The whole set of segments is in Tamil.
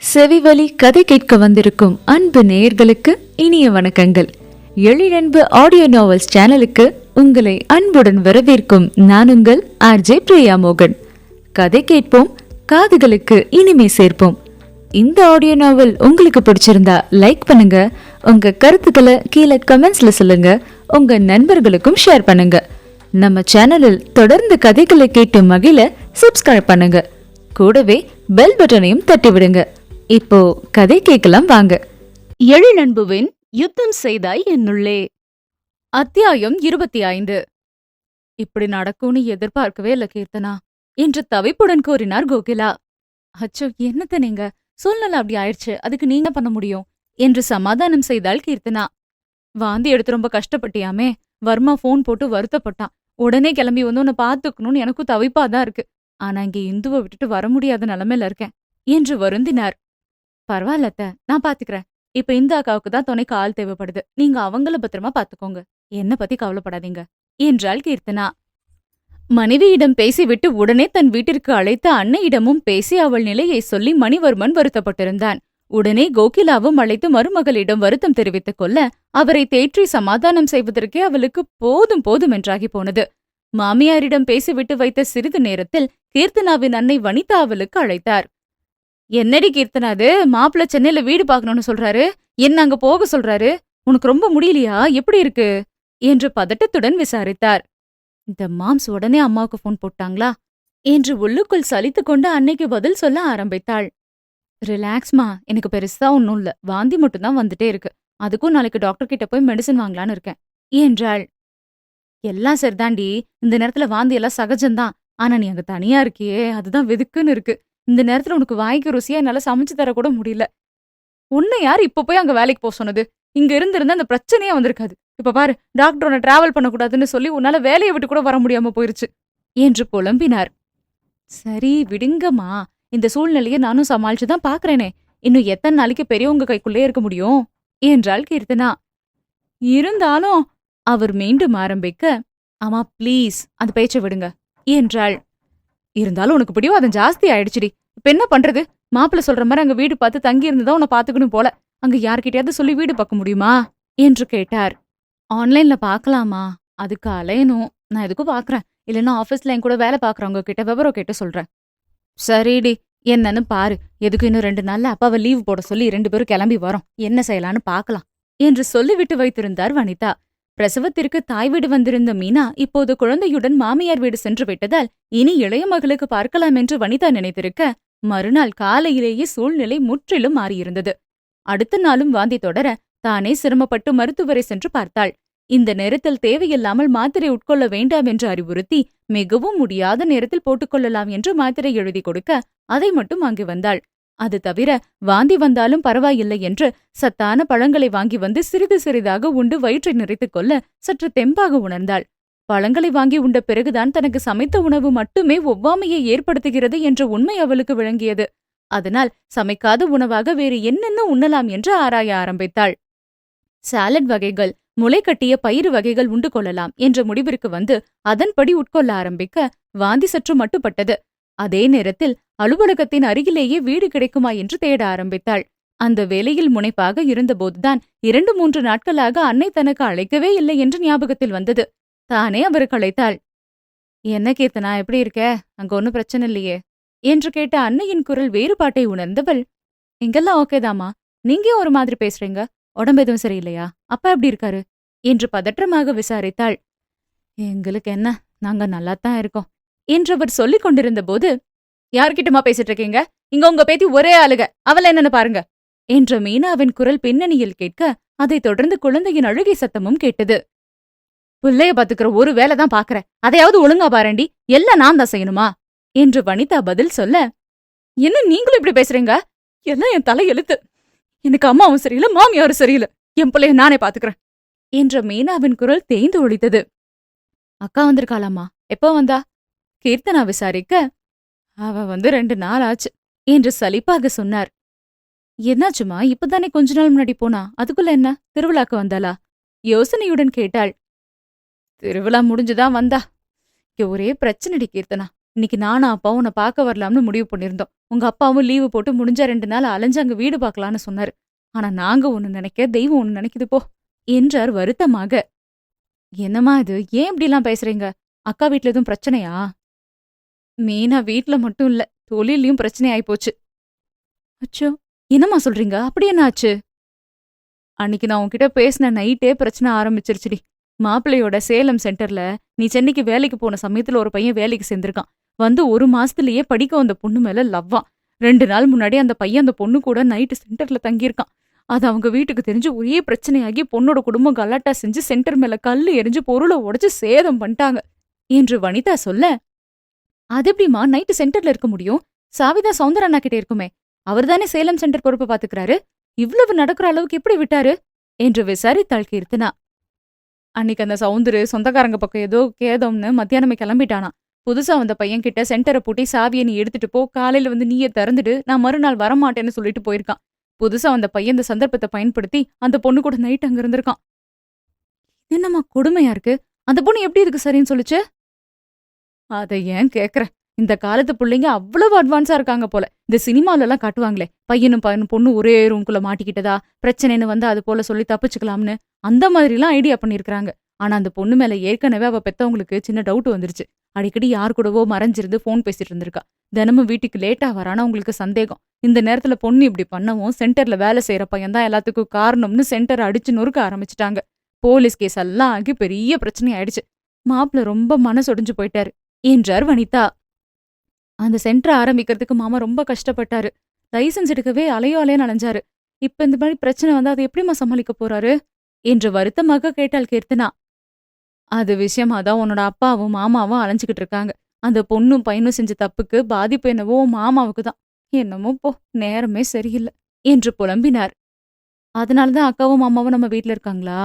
செவிவழி கதை கேட்க வந்திருக்கும் அன்பு நேயர்களுக்கு இனிய வணக்கங்கள். எழிலன்பு ஆடியோ நாவல்ஸ் சேனலுக்கு உங்களை அன்புடன் வரவேற்கும் நான் உங்கள் ஆர்ஜே பிரியா மோகன். கதை கேட்போம், காதுகளுக்கு இனிமை சேர்ப்போம். இந்த ஆடியோ நாவல் உங்களுக்கு பிடிச்சிருந்தா லைக் பண்ணுங்க, உங்க கருத்துக்களை கீழே கமெண்ட்ஸ்ல சொல்லுங்க, உங்க நண்பர்களுக்கும் ஷேர் பண்ணுங்க. நம்ம சேனலில் தொடர்ந்து கதைகளை கேட்டு மகிழ சப்ஸ்கிரைப் பண்ணுங்க. கூடவே பெல் பட்டனையும் தட்டி விடுங்க. இப்போ கதை கேட்கலாம் வாங்க. எழிலன்புவின் யுத்தம் செய்தாய் என்னுள்ளே. அத்தியாயம் 25. இப்படி நடக்கும்னு எதிர்பார்க்கவே இல்ல கீர்த்தனா என்று தவிப்புடன் கூறினார் கோகிலா. அச்சோ, என்னத்த நீங்க, சூழ்நிலை அப்படி ஆயிடுச்சு, அதுக்கு நீங்க பண்ண முடியும் என்று சமாதானம் செய்தாள் கீர்த்தனா. வாந்தி எடுத்து ரொம்ப கஷ்டப்பட்டியாமே. வர்மா போன் போட்டு வருத்தப்பட்டான். உடனே கிளம்பி வந்து உன்னை பாத்துக்கணும்னு எனக்கும் தவிப்பாதான் இருக்கு. ஆனா இங்க இந்துவை விட்டுட்டு வர முடியாத நிலைமையில இருக்கேன் என்று வருந்தினார். பரவாயில்லத்த, நான் பாத்துக்கிறேன். இப்ப இந்த அக்காவுக்கு தான் துணைக்கு ஆள் தேவைப்படுது. நீங்க அவங்கள பத்திரமா பாத்துக்கோங்க, என்ன பத்தி கவலைப்படாதீங்க என்றாள் கீர்த்தனா. மனைவியிடம் பேசிவிட்டு உடனே தன் வீட்டிற்கு அழைத்த அன்னையிடமும் பேசி அவள் நிலையை சொல்லி மணிவர்மன் வருத்தப்பட்டிருந்தான். உடனே கோகிலாவும் அழைத்து மருமகளிடம் வருத்தம் தெரிவித்துக் கொள்ள அவரை தேற்றி சமாதானம் செய்வதற்கே அவளுக்கு போதும் போதும் என்றாகி போனது. மாமியாரிடம் பேசிவிட்டு வைத்த சிறிது நேரத்தில் கீர்த்தனாவின் அன்னை வனிதா அவளுக்கு அழைத்தார். என்னடி கீர்த்தனா, அது மாப்பிள்ள சென்னையில வீடு பாக்கணும்னு சொல்றாரு, என்ன அங்க போக சொல்றாரு, உனக்கு ரொம்ப முடியலையா, எப்படி இருக்கு என்று பதட்டத்துடன் விசாரித்தார். இந்த மாம்ஸ் உடனே அம்மாவுக்கு போன் போட்டாங்களா என்று உள்ளுக்குள் சலித்து கொண்டு அன்னைக்கு பதில் சொல்ல ஆரம்பித்தாள். ரிலாக்ஸ்மா, எனக்கு பெருசா ஒன்னும் இல்ல, வாந்தி மட்டும்தான் வந்துட்டே இருக்கு. அதுக்கும் நாளைக்கு டாக்டர் கிட்ட போய் மெடிசன் வாங்கலான்னு இருக்கேன் என்றாள். எல்லாம் சரிதாண்டி, இந்த நேரத்துல வாந்தி எல்லாம் சகஜம்தான். ஆனா நீ அங்க தனியா இருக்கியே, அதுதான் வெதுக்குன்னு இருக்கு. இந்த நேரத்துல உனக்கு வாய்க்கு ருசியா என்னால சமைச்சு தர கூட முடியல. உன்னை யார் இப்ப போய் அங்க வேலைக்கு போக சொன்னது? இங்க இருந்திருந்தா அந்த பிரச்சனையே வந்திருக்காது. இப்ப பாரு, டாக்டர் உன்னை டிராவல் பண்ணக்கூடாதுன்னு சொல்லி உன்னால வேலையை விட்டு கூட வர முடியாம போயிருச்சு என்று புலம்பினார். சரி விடுங்கம்மா, இந்த சூழ்நிலையை நானும் சமாளிச்சுதான் பாக்குறேனே. இன்னும் எத்தனை நாளைக்கு பெரியவங்க கைக்குள்ளே இருக்க முடியும் என்றாள் கீர்த்தனா. இருந்தாலும் அவர் மீண்டும் ஆரம்பிக்க, ஆமா ப்ளீஸ் அந்த பேச்சை விடுங்க என்றாள். இருந்தாலும் உனக்கு பிடிவாதம் ஜாஸ்தி ஆயிடுச்சுடி. இப்ப என்ன பண்றது? மாப்பிள்ள சொல்ற மாதிரி அங்க வீடு பார்த்து தங்கி இருந்ததா உன்னை பாத்துக்கணும் போல. அங்க யார்கிட்டயாவது சொல்லி வீடு பார்க்க முடியுமா என்று கேட்டார். ஆன்லைன்ல பாக்கலாமா? அதுக்கு அலையணும். நான் எதுக்கும் பாக்குறேன். இல்லைன்னா ஆபீஸ்ல என் கூட வேலை பாக்குறவங்க கிட்ட விவரம் கேட்டு சொல்றேன். சரிடி, என்னன்னு பாரு. எதுக்கு இன்னும் 2 நாள்ல அப்பாவை லீவ் போட சொல்லி 2 பேரும் கிளம்பி வரோம். என்ன செய்யலான்னு பாக்கலாம் என்று சொல்லிவிட்டு வைத்திருந்தார் வனிதா. பிரசவத்திற்கு தாய் வீடு வந்திருந்த மீனா இப்போது குழந்தையுடன் மாமியார் வீடு சென்று விட்டதால் இனி இளைய மகளுக்கு பார்க்கலாம் என்று வனிதா நினைத்திருக்க, மறுநாள் காலையிலேயே சூழ்நிலை முற்றிலும் மாறியிருந்தது. அடுத்த நாளும் வாந்தி தொடர தானே சிரமப்பட்டு மருத்துவரை சென்று பார்த்தாள். இந்த நேரத்தில் தேவையில்லாமல் மாத்திரை உட்கொள்ள வேண்டாம் என்று அறிவுறுத்தி மிகவும் முடியாத நேரத்தில் போட்டுக்கொள்ளலாம் என்று மாத்திரை எழுதி கொடுக்க அதை மட்டும் வாங்கி வந்தாள். அது தவிர வாந்தி வந்தாலும் பரவாயில்லை என்று சத்தான பழங்களை வாங்கி வந்து சிறிது சிறிதாக உண்டு வயிற்றை நிறைத்துக் கொள்ள சற்று தெம்பாக உணர்ந்தாள். பழங்களை வாங்கி உண்ட பிறகுதான் தனக்கு சமைத்த உணவு மட்டுமே ஒவ்வாமையை ஏற்படுத்துகிறது என்ற உண்மை அவளுக்கு விளங்கியது. அதனால் சமைக்காத உணவாக வேறு என்னென்ன உண்ணலாம் என்று ஆராய ஆரம்பித்தாள். சாலட் வகைகள், முளை கட்டிய பயிறு வகைகள் உண்டு கொள்ளலாம் என்ற முடிவிற்கு வந்து அதன்படி உட்கொள்ள ஆரம்பிக்க வாந்தி சற்று மட்டுப்பட்டது. அதே நேரத்தில் அலுவலகத்தின் அருகிலேயே வீடு கிடைக்குமா என்று தேட ஆரம்பித்தாள். அந்த வேலையில் முனைப்பாக இருந்தபோதுதான் 2-3 நாட்களாக அன்னை தனக்கு அழைக்கவே இல்லை என்று ஞாபகத்தில் வந்தது. தானே அவருக்கு அழைத்தாள். என்ன கீர்த்தனா, எப்படி இருக்க? அங்க ஒன்னும் பிரச்சனை இல்லையே என்று கேட்ட அன்னையின் குரல் வேறுபாட்டை உணர்ந்தவள், இங்கெல்லாம் ஓகேதாமா, நீங்க ஒரு மாதிரி பேசுறீங்க, உடம்பு எதுவும் சரியில்லையா, அப்பா எப்படி இருக்காரு என்று பதற்றமாக விசாரித்தாள். எங்களுக்கு என்ன, நாங்க நல்லாத்தான் இருக்கோம் என்றவர் சொல்லிக் கொண்டிருந்த போது, யார்கிட்டமா பேசிட்டு இருக்கீங்க? இங்க உங்க பேத்தி ஒரே ஆளுக, அவள என்னன்னு பாருங்க என்ற மீனாவின் குரல் பின்னணியில் கேட்க அதைத் தொடர்ந்து குழந்தையின் அழுகை சத்தமும் கேட்டது. பிள்ளைய பாத்துக்கிற ஒரு வேலைதான் பாக்குற, அதையாவது ஒழுங்கா பாரண்டி, எல்லாம் நான் தான் செய்யணுமா என்று வனிதா பதில் சொல்ல, என்ன நீங்களும் இப்படி பேசுறீங்க? எல்லாம் என் தலை எழுத்து. எனக்கு அம்மாவும் சரியில்லை, மாமியாரும் சரியில்லை, என் பிள்ளைய நானே பாத்துக்கிறேன் என்ற மீனாவின் குரல் தேய்ந்து ஒழித்தது. அக்கா வந்திருக்காளாமா? எப்போ வந்தா? கீர்த்தனா விசாரிக்க, அவ வந்து 2 நாள் ஆச்சு என்று சலிப்பாக சொன்னார். என்னாச்சுமா? இப்பதானே கொஞ்ச நாள் முன்னாடி போனா, அதுக்குள்ள என்ன திருவிழாக்கு வந்தாளா யோசனையுடன் கேட்டாள். திருவிழா முடிஞ்சுதான் வந்தா. இங்க ஒரே பிரச்சனைடி கீர்த்தனா, இன்னைக்கு நானும் அப்பாவும் உன்னை பார்க்க வரலாம்னு முடிவு பண்ணிருந்தோம். உங்க அப்பாவும் லீவு போட்டு முடிஞ்ச 2 நாள் அலைஞ்சு அங்க வீடு பார்க்கலான்னு சொன்னாரு. ஆனா நாங்க ஒண்ணு நினைக்க, தெய்வம் ஒண்ணு நினைக்குது போ என்றார் வருத்தமாக. என்னம்மா இது, ஏன் இப்படிலாம் பேசுறீங்க? அக்கா வீட்ல எதுவும் பிரச்சனையா? மீனா வீட்ல மட்டும் இல்ல, தொழிலையும் பிரச்சனை ஆயிப்போச்சு. அச்சோ, என்னம்மா சொல்றீங்க? அப்படி என்ன ஆச்சு? அன்னைக்கு நான் உன்கிட்ட பேசின நைட்டே பிரச்சனை ஆரம்பிச்சிருச்சுடி. மாப்பிள்ளையோட சேலம் சென்டர்ல நீ சென்னைக்கு வேலைக்கு போன சமயத்துல ஒரு பையன் வேலைக்கு சேர்ந்திருக்கான். வந்து 1 மாசத்துலயே படிக்க வந்த பொண்ணு மேல லவ்வான். 2 நாள் முன்னாடி அந்த பையன் அந்த பொண்ணு கூட நைட்டு சென்டர்ல தங்கியிருக்கான். அது அவங்க வீட்டுக்கு தெரிஞ்சு ஒரே பிரச்சனையாகி பொண்ணோட குடும்பம் கலாட்டா செஞ்சு சென்டர் மேல கல்லு எரிஞ்சு பொருளை உடைச்சு சேதம் பண்ணிட்டாங்க என்று வனிதா சொல்ல, அது எப்படிமா நைட்டு சென்டர்ல இருக்க முடியும்? சாவிதா சௌந்தர அண்ணா கிட்ட இருக்குமே, அவர்தானே சேலம் சென்டர் பொறுப்பு பாத்துக்கிறாரு. இவ்வளவு நடக்கிற அளவுக்கு எப்படி விட்டாரு என்று விசாரித்தாள் கீர்த்தனா. அன்னைக்கு அந்த சௌந்தரு சொந்தக்காரங்க பக்கம் ஏதோ கேதம்னு மத்தியானமே கிளம்பிட்டானா. புதுசா வந்த பையன் கிட்ட சென்டரை பூட்டி சாவியை நீ எடுத்துட்டு போ, காலையில வந்து நீயே திறந்துட்டு நான் மறுநாள் வரமாட்டேன்னு சொல்லிட்டு போயிருக்கான். புதுசா வந்த பையன் இந்த சந்தர்ப்பத்தை பயன்படுத்தி அந்த பொண்ணு கூட நைட் அங்க இருந்திருக்கான். என்னம்மா கொடுமையா இருக்கு? அந்த பொண்ணு எப்படி இருக்கு சரின்னு சொல்லுச்சு? அதை ஏன் கேக்குற? இந்த காலத்து பிள்ளைங்க அவ்வளவு அட்வான்ஸா இருக்காங்க போல. இந்த சினிமால எல்லாம் காட்டுவாங்களே, பையனும் பொண்ணு ஒரே ரூம்குள்ள மாட்டிக்கிட்டதா, பிரச்சனைன்னு வந்து அது போல சொல்லி தப்பிச்சுக்கலாம்னு, அந்த மாதிரிலாம் ஐடியா பண்ணிருக்காங்க. ஆனா அந்த பொண்ணு மேல ஏற்கனவே அவ பெத்தவங்களுக்கு சின்ன டவுட் வந்துருச்சு. அடிக்கடி யார் கூடவோ மறைஞ்சிருந்து போன் பேசிட்டு இருந்திருக்கா. தினமும் வீட்டுக்கு லேட்டா வரானா உங்களுக்கு சந்தேகம். இந்த நேரத்துல பொண்ணு இப்படி பண்ணவும் சென்டர்ல வேலை செய்யற பையன் தான் எல்லாத்துக்கும் காரணம்னு சென்டர் அடிச்சு நொறுக்க ஆரம்பிச்சுட்டாங்க. போலீஸ் கேஸ் எல்லாம் ஆகி பெரிய பிரச்சனை ஆயிடுச்சு. மாப்பிள்ள ரொம்ப மனசொடிஞ்சு போயிட்டாரு என்றார் வனிதா. அந்த சென்டர் ஆரம்பிக்கிறதுக்கு மாமா ரொம்ப கஷ்டப்பட்டாரு. லைசன்ஸ் எடுக்கவே அலையோலையன்னு அலைஞ்சாரு. இப்ப இந்த மாதிரி பிரச்சனை வந்தா அது எப்படிமா சமாளிக்க போறாரு என்று வருத்தமாக கேட்டாள் கீர்த்தனா. அது விஷயமாதான் உன்னோட அப்பாவும் மாமாவும் அலைஞ்சுக்கிட்டு இருக்காங்க. அந்த பொண்ணும் பையனும் செஞ்ச தப்புக்கு பாதிப்பு என்னவோ மாமாவுக்கு தான். என்னமோ போ, நேரமே சரியில்லை என்று புலம்பினார். அதனாலதான் அக்காவும் மாமாவும் நம்ம வீட்ல இருக்காங்களா?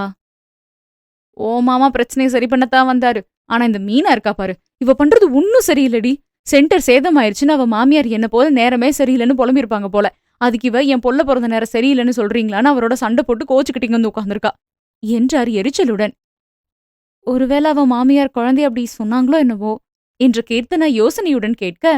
ஓ மாமா பிரச்சனையை சரி பண்ணத்தான் வந்தாரு. ஆனா இந்த மீனா இருக்கா பாரு, இவ பண்றது ஒன்னும் சரியில்லடி. சென்டர் சேதமாயிருச்சுன்னு அவ மாமியார் என்ன போல நேரமே சரியில்லைன்னு புலம்பிருப்பாங்க போல. அதுக்கு இவ என் பொல்ல பிறந்த நேரம் சரியில்லைன்னு சொல்றீங்களான்னு அவரோட சண்டை போட்டு கோச்சுக்கிட்டீங்க வந்து உட்கார்ந்துருக்கா என்றார் எரிச்சலுடன். ஒருவேளை அவ மாமியார் குழந்தை அப்படி சொன்னாங்களோ என்னவோ என்று கீர்த்தனா யோசனையுடன் கேட்க,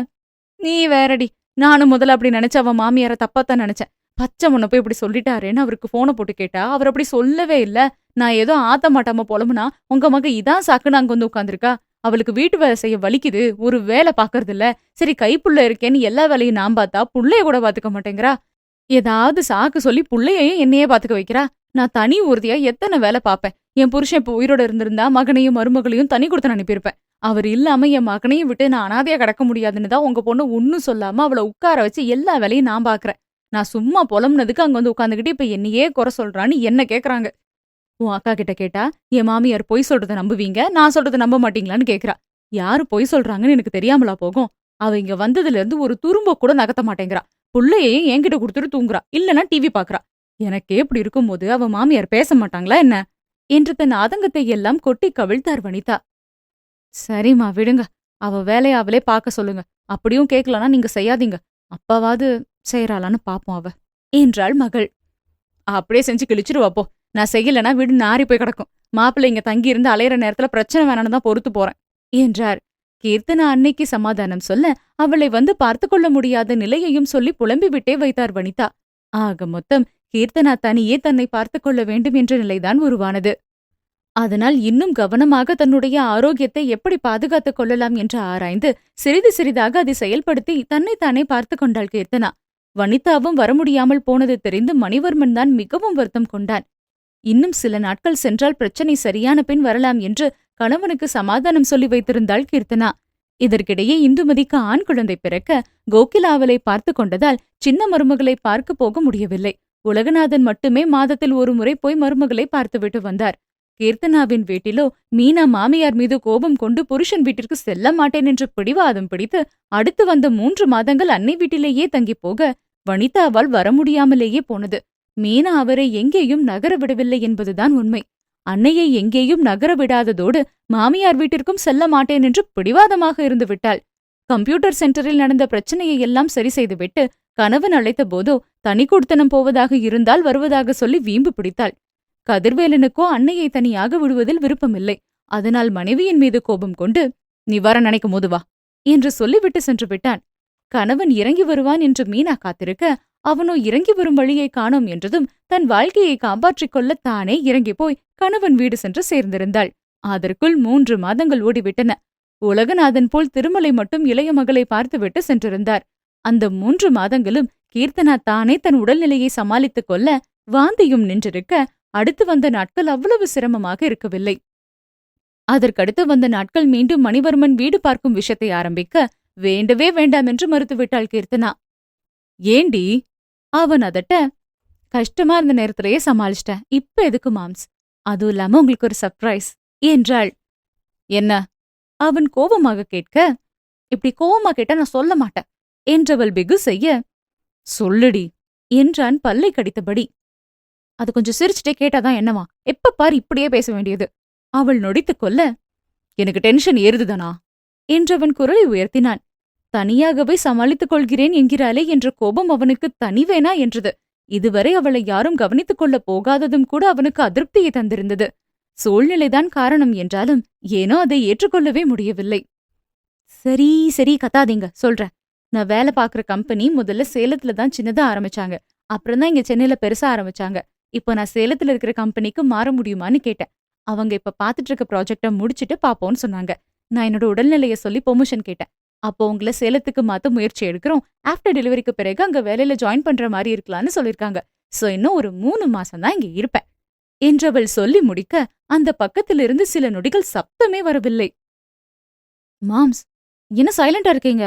நீ வேறடி, நானும் முதல்ல அப்படி நினைச்ச அவ மாமியார தப்பாத்தான் நினைச்சேன். பச்சை முன்ன போய் இப்படி சொல்லிட்டாரேன்னு அவருக்கு போனை போட்டு கேட்டா அவர் அப்படி சொல்லவே இல்ல. நான் ஏதோ ஆத்த மாட்டாம புலம்புனா உங்க மக இதான் சாக்குன்னு அங்க வந்து உட்காந்துருக்கா. அவளுக்கு வீட்டு வேலை செய்ய வலிக்குது, ஒரு வேலை பாக்குறது இல்ல. சரி கைப்புள்ள இருக்கேன்னு எல்லா வேலையும் நான் பார்த்தா புள்ளைய கூட பாத்துக்க மாட்டேங்கிறா. ஏதாவது சாக்கு சொல்லி புள்ளையையும் என்னையே பாத்துக்க வைக்கிறா. நான் தனி ஊர்தியா எத்தனை வேலை பாப்பேன். என் புருஷன் இப்ப உயிரோட இருந்திருந்தா மகனையும் மருமகளையும் தனி கொடுத்து அனுப்பியிருப்பேன். அவர் இல்லாம என் மகனையும் விட்டு நான் அனாதையா கிடக்க முடியாதுன்னு தான் உங்க பொண்ணு ஒன்னும் சொல்லாம அவளை உட்கார வச்சு எல்லா வேலையும் நான் பாக்குறேன். நான் சும்மா புலம்புனதுக்கு அங்க வந்து உட்காந்துக்கிட்டு இப்ப என்னையே குறை சொல்றான்னு என்ன கேக்குறாங்க. உன் அக்கா கிட்ட கேட்டா என் மாமியார் பொய் சொல்றத நம்புவீங்க, நான் சொல்றத நம்ப மாட்டீங்களான்னு கேக்குறா. யாரு பொய் சொல்றாங்கன்னு எனக்கு தெரியாமலா போகும்? அவ இங்க வந்ததுல இருந்து ஒரு துரும்ப கூட நகர்த்த மாட்டேங்கிறா. புள்ளையையும் என்கிட்ட கொடுத்துட்டு தூங்குறா, இல்லனா டிவி பாக்குறா. எனக்கே இப்படி இருக்கும்போது அவ மாமியார் பேச மாட்டாங்களா என்ன என்று தன் ஆதங்கத்தை எல்லாம் கொட்டி கவிழ்த்தார் வனிதா. சரிம்மா விடுங்க, அவ வேலைய அவளே பாக்க சொல்லுங்க. அப்படியும் கேட்கலனா நீங்க செய்யாதீங்க. அப்பாவாது செய்யறாளான்னு பாப்போம் அவ என்றாள் மகள். அப்படியே செஞ்சு கிழிச்சிருவா போ. நான் செய்யலனா வீடு நாரி போய் கிடக்கும். மாப்பிள்ளை இங்க தங்கி இருந்து அலையிற நேரத்துல பிரச்சனை வேணான்னு தான் பொறுத்து போறேன் என்றார். கீர்த்தனா அன்னைக்கு சமாதானம் சொல்ல அவளை வந்து பார்த்து கொள்ள முடியாத நிலையையும் சொல்லி புலம்பி விட்டே வைத்தார் வனிதா. ஆக மொத்தம் கீர்த்தனா தனியே தன்னை பார்த்து கொள்ள வேண்டும் என்ற நிலைதான் உருவானது. அதனால் இன்னும் கவனமாக தன்னுடைய ஆரோக்கியத்தை எப்படி பாதுகாத்துக் கொள்ளலாம் என்று ஆராய்ந்து சிறிது சிறிதாக அதை செயல்படுத்தி தன்னைத்தானே பார்த்து கொண்டாள் கீர்த்தனா. வனிதாவும் வர முடியாமல் போனது தெரிந்து மணிவர்மன் தான் மிகவும் வருத்தம் கொண்டான். இன்னும் சில நாட்கள் சென்றால் பிரச்சனை சரியான பின் வரலாம் என்று கணவனுக்கு சமாதானம் சொல்லி வைத்திருந்தாள் கீர்த்தனா. இதற்கிடையே இந்துமதிக்கு ஆண் குழந்தை பிறக்க கோகிலா அவளை பார்த்து கொண்டதால் சின்ன மருமகளை பார்க்க போக முடியவில்லை. உலகநாதன் மட்டுமே மாதத்தில் ஒரு முறை போய் மருமகளை பார்த்துவிட்டு வந்தார். கீர்த்தனாவின் வீட்டிலோ மீனா மாமியார் மீது கோபம் கொண்டு புருஷன் வீட்டிற்கு செல்ல மாட்டேன் என்று பிடிவாதம் பிடித்து அடுத்து வந்த 3 மாதங்கள் அன்னை வீட்டிலேயே தங்கி போக வனிதாவால் வர முடியாமலேயே போனது. மீனா அவரை எங்கேயும் நகர விடவில்லை என்பதுதான் உண்மை. அன்னையை எங்கேயும் நகர விடாததோடு மாமியார் வீட்டிற்கும் செல்ல மாட்டேன் என்று பிடிவாதமாக இருந்து விட்டாள். கம்ப்யூட்டர் சென்டரில் நடந்த பிரச்சனையை எல்லாம் சரி செய்துவிட்டு கணவன் அழைத்த போதோ தனி குடித்தனம் போவதாக இருந்தால் வருவதாக சொல்லி வீம்பு பிடித்தாள். கதிர்வேலனுக்கோ அன்னையை தனியாக விடுவதில் விருப்பமில்லை. அதனால் மனைவியின் மீது கோபம் கொண்டு, நீ வர நினைக்கும் போது வா, என்று சொல்லிவிட்டு சென்று விட்டான். கணவன் இறங்கி வருவான் என்று மீனா காத்திருக்க, அவனோ இறங்கி வரும் வழியை காணோம் என்றதும் தன் வாழ்க்கையை காப்பாற்றிக் கொள்ள தானே இறங்கி போய் கணவன் வீடு சென்று சேர்ந்திருந்தாள். அதற்குள் 3 மாதங்கள் ஓடிவிட்டன. உலகநாதன் போல் திருமலை மட்டும் இளைய மகளை பார்த்துவிட்டு சென்றிருந்தார். அந்த 3 மாதங்களும் கீர்த்தனா தானே தன் உடல்நிலையை சமாளித்துக் கொள்ள வாந்தியும் நின்றிருக்க, அடுத்து வந்த நாட்கள் அவ்வளவு சிரமமாக இருக்கவில்லை. அதற்கடுத்து வந்த நாட்கள் மீண்டும் மணிவர்மன் வீடு பார்க்கும் விஷயத்தை ஆரம்பிக்க, வேண்டவே வேண்டாம் என்று மறுத்துவிட்டாள் கீர்த்தனா. ஏண்டி? அவன் அதட்ட, கஷ்டமா இருந்த நேரத்திலேயே சமாளிச்சிட்டேன், இப்ப எதுக்கு மாம்ஸ்? அதுவும் இல்லாம உங்களுக்கு ஒரு சர்ப்ரைஸ் என்றாள். என்ன? அவன் கோபமாக கேட்க, இப்படி கோபமா கேட்டா நான் சொல்ல மாட்டேன் என்றவள் பிகு செய்ய, சொல்லுடி என்றான் பல்லை கடித்தபடி. அது கொஞ்சம் சிரிச்சுட்டே கேட்டாதான் என்னவா? எப்ப பார் இப்படியே பேச வேண்டியது. அவள் நொடித்துக் கொள்ள, எனக்கு டென்ஷன் ஏறுதுதானா என்றவன் குரலை உயர்த்தினான். தனியாகவே சமாளித்துக் கொள்கிறேன் என்கிறாளே என்ற கோபம் அவனுக்கு தனிவேனா என்றது. இதுவரை அவளை யாரும் கவனித்துக் கொள்ளப் போகாததும் கூட அவனுக்கு அதிருப்தியை தந்திருந்தது. சூழ்நிலைதான் காரணம் என்றாலும் ஏனோ அதை ஏற்றுக்கொள்ளவே முடியவில்லை. சரி சரி கத்தாதீங்க, சொல்றேன். நான் வேலை பாக்குற கம்பெனி முதல்ல சேலத்துல தான் சின்னதா ஆரம்பிச்சாங்க. அப்புறம்தான் இங்க சென்னையில பெருசா ஆரம்பிச்சாங்க. இப்போ நான் சேலத்துல இருக்கிற கம்பெனிக்கு மாற முடியுமான்னு கேட்டேன். அவங்க இப்ப பாத்துட்டு இருக்க ப்ராஜெக்ட முடிச்சிட்டு பாப்போம்னு சொன்னாங்க. நான் என்னோட உடல்நிலைய சொல்லி பெர்மிஷன் கேட்டேன். அப்போ உங்களை சேலத்துக்கு மாத்த முயற்சி எடுக்கிறோம். ஆஃப்டர் டெலிவரிக்கு பிறகு அங்க வேலையில ஜாயின் பண்ற மாதிரி இருக்கலாம்னு சொல்லிருக்காங்க. சோ இன்னும் ஒரு 3 மாசம் தான் இங்க இருப்பேன் என்றவள் சொல்லி முடிக்க, அந்த பக்கத்திலிருந்து சில நொடிகள் சப்தமே வரவில்லை. மாம்ஸ், என்ன சைலண்டா இருக்கீங்க?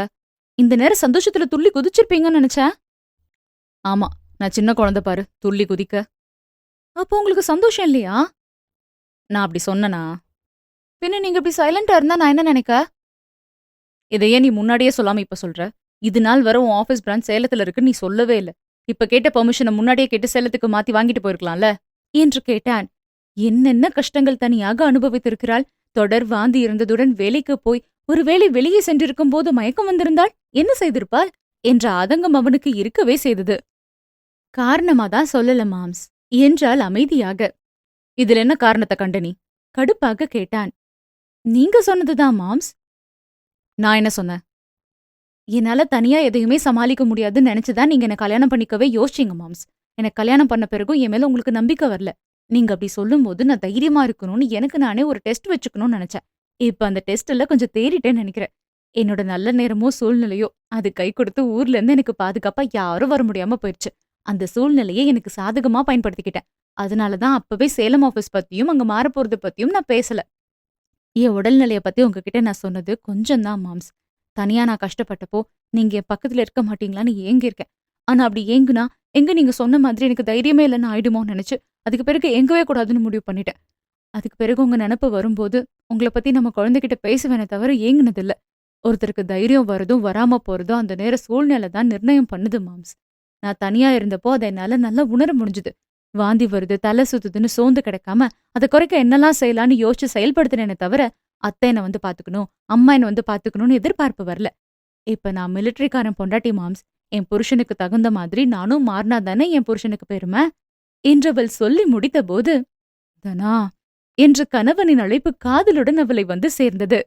இந்த நேரம் சந்தோஷத்துல துள்ளி குதிச்சிருப்பீங்கன்னு நினைச்சேன். ஆமா, நான் சின்ன குழந்தை பாரு, துள்ளி குதிக்க. அப்போ உங்களுக்கு சந்தோஷம் இல்லையா? நான் அப்படி சொன்னனா? பின்ன நீங்க இப்படி சைலண்டா இருந்தா நான் என்ன நினைக்க? இதையே நீ முன்னாடியே சொல்லாம இப்ப சொல்ற? இது நாள் வர உன் ஆபீஸ் பிரான்ச் சேலத்துல இருக்கு, நீ சொல்லவே இல்ல. இப்ப கேட்ட பெர்மிஷனை முன்னாடியே கேட்டு சேலத்துக்கு மாத்தி வாங்கிட்டு போயிருக்கலாம்ல என்று கேட்டான். என்னென்ன கஷ்டங்கள் தனியாக அனுபவித்திருக்கிறாள். தொடர் வாந்தி இருந்ததுடன் வேலைக்கு போய் ஒருவேளை வெளியே சென்றிருக்கும் போது மயக்கம் வந்திருந்தாள் என்ன செய்திருப்பாள் என்ற ஆதங்கம் அவனுக்கு இருக்கவே செய்தது. காரணமாதான் சொல்லல மாம்ஸ் என்றாள் அமைதியாக. இதுல என்ன காரணத்தை கண்ட நீ? கடுப்பாக கேட்டான். நீங்க சொன்னதுதான் மாம்ஸ். நான் என்ன சொன்னேன்? என்னால தனியா எதையுமே சமாளிக்க முடியாதுன்னு நினைச்சுதான் நீங்க என்ன கல்யாணம் பண்ணிக்கவே யோசிச்சீங்க மாம்ஸ். எனக்கு கல்யாணம் பண்ண பிறகும் என் மேல உங்களுக்கு நம்பிக்கை வரல. நீங்க அப்படி சொல்லும் போது நான் தைரியமா இருக்கணும்னு எனக்கு நானே ஒரு டெஸ்ட் வச்சுக்கணும்னு நினைச்சேன். இப்ப அந்த டெஸ்ட்ல கொஞ்சம் தேறிட்டேன்னு நினைக்கிறேன். என்னோட நல்ல நேரமோ சூழ்நிலையோ அது கை கொடுத்து ஊர்ல இருந்து எனக்கு பாதுகாப்பா யாரும் வர முடியாம போயிடுச்சு. அந்த சூழ்நிலையை எனக்கு சாதகமா பயன்படுத்திக்கிட்டேன். அதனாலதான் அப்பவே சேலம் ஆபீஸ் பத்தியும் அங்க மாறப்போறது பத்தியும் நான் பேசல. என் உடல்நிலைய பத்தி உங்ககிட்ட நான் சொன்னது கொஞ்சம்தான் மாம்ஸ். தனியா நான் கஷ்டப்பட்டப்போ நீங்க என் பக்கத்துல இருக்க மாட்டீங்களான்னு ஏங்கியிருக்கேன். ஆனா அப்படி ஏங்குனா எங்க நீங்க சொன்ன மாதிரி எனக்கு தைரியமே இல்லைன்னு ஆயிடுமோன்னு நினைச்சு அதுக்கு பிறகு எங்கவே கூடாதுன்னு முடிவு பண்ணிட்டேன். அதுக்கு பிறகு உங்க நினப்பு வரும்போது உங்களை பத்தி நம்ம குழந்தைகிட்ட பேசுவேனே தவிர ஏங்குனதில்ல. ஒருத்தருக்கு தைரியம் வருதும் வராம போறதும் அந்த நேர சூழ்நிலை தான் நிர்ணயம் பண்ணுது மாம்ஸ். நான் தனியா இருந்தப்போ அதை என்னால நல்லா உணர முடிஞ்சுது. வாந்தி வருது, தலை சுத்துதுன்னு சோர்ந்து கிடக்காம அதை குறைக்க என்னெல்லாம் செய்யலான்னு யோசிச்சு செயல்படுத்தினேனே தவிர அத்தை என்ன வந்து பாத்துக்கணும், அம்மா என்ன வந்து பாத்துக்கணும்னு எதிர்பார்ப்பு வரல. இப்ப நான் மிலிட்டரிக்காரன் பொண்டாட்டி மாம்ஸ். என் புருஷனுக்கு தகுந்த மாதிரி நானும் மாறினாதானே என் புருஷனுக்கு பெருமை என்றவள் சொல்லி முடித்த போது, தனா என்று கணவனின் அழைப்பு காதலுடன் அவளை வந்து சேர்ந்தது.